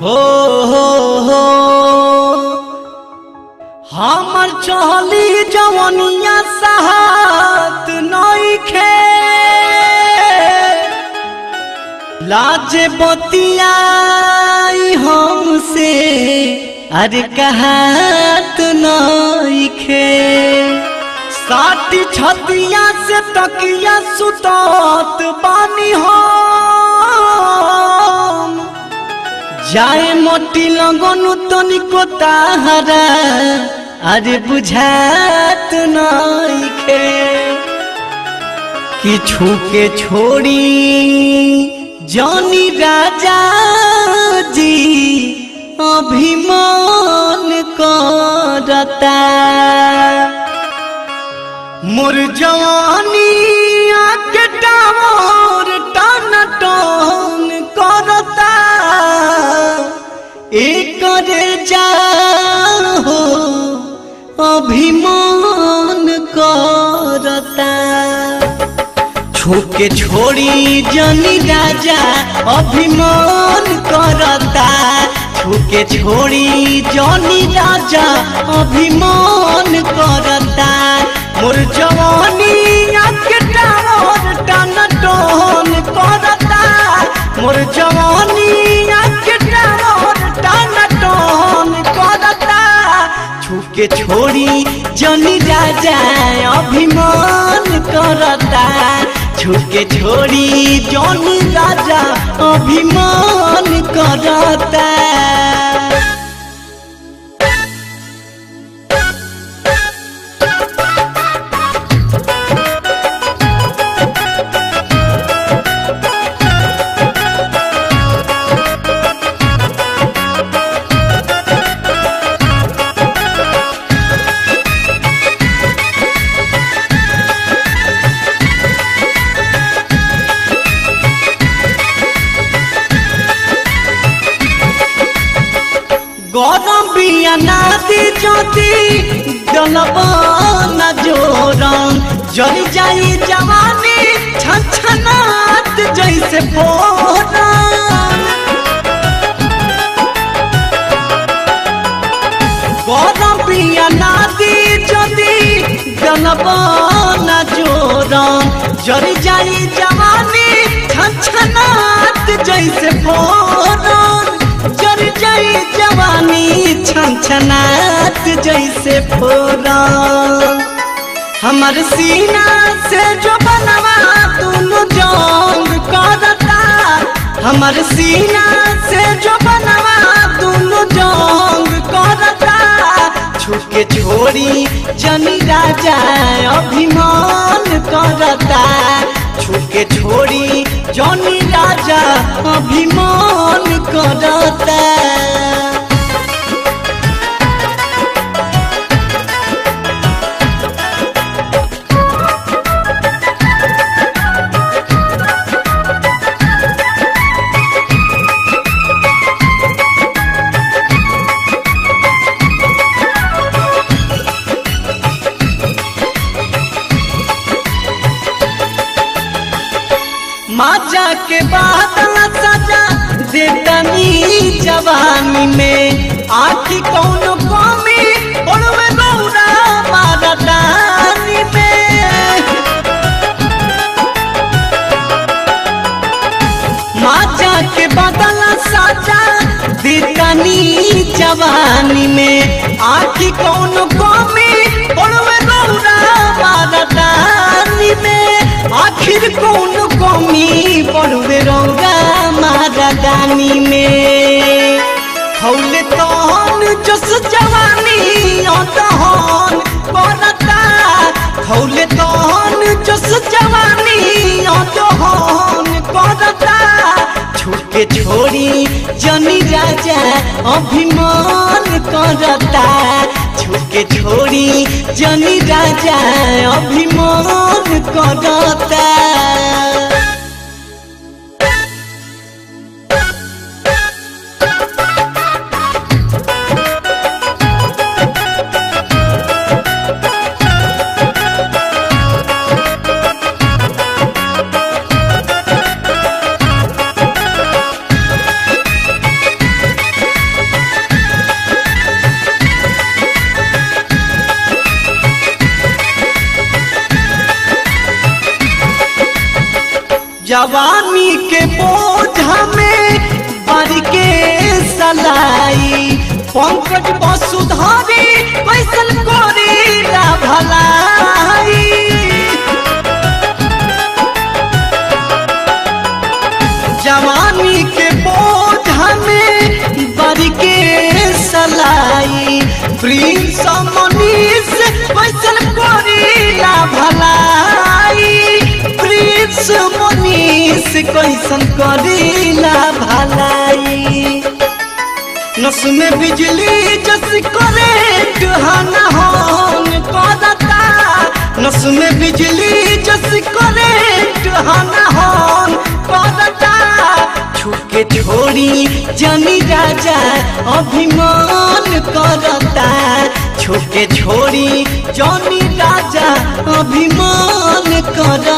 हो हो हमर चहली जवनिया साहत नइखे लाज बतियाई हमसे अरे कहत नइखे साटी छतिया से तकिया सुतत बानी हम जाए मोटी लगनु तनिको ताहरा अरे बुझात नइखे कि छूके छोड़ी जानी राजा जी अभिमान करता मोर जवानी आके टावर टान टान करता एक जा हो अभिमान करता छूके छोड़ी जनी राजा अभिमान करता छूके छोड़ी जनी राजा अभिमान करता मोर जवानी आके टावर टान टान करता मोर जवानी आके टावर टान टान करता छूके छोड़ी जनी राजा अभिमान करता छूके छोड़ी जनी राजा अभिमान करता गरम बिया नादी ज्योति गलबना जोरम जली जाई जवानी छछनात जैसे बोरम गरम बिया नादी ज्योति गलबना जोरम जली जाई जवानी छछनात जैसे बोरम जर जाई जवानी छनछनात जैसे फोरा हमर सीना से जो बनवा दोनों जंग करता हमर सीना से जो बनवा दोनों जंग करता छूके छोड़ी जनी राजा अभिमान करता छूके छोड़ी जनी राजा अभिमान करता माजा के बादल सजा देतनी जवानी में आखी कौन कमी पड़वे गौरा मारदानी में माजा के बादल सजा देतनी जवानी में आखी कौन कमी पड़वे गौरा मारदानी में आखिर कौन कमी पड़वे रौरा मारदानी में हौले तहन जस जवानी तहन करता हौले तहन जस जवानी तहन करता छूके छोड़ी जनी राजा अभिमान करता छूके छोड़ी जनी राजा अभिमान करता जवानी के बोझ में बारी के सलाई पंकज वसुधारी कैसन कोरी ला भलाई जवानी के बोझ में बारी के सलाई प्रिंस मनीष कैसन कोरी ला भलाई प्रिंस मनीष कैसन कोरी ला भलाई नस में बिजली जस करेंट हना होन करता नस में बिजली जस करेंट हना होन करता छुके छोड़ी जनी राजा अभिमान करता छुके छोड़ी जनी राजा अभिमान करता।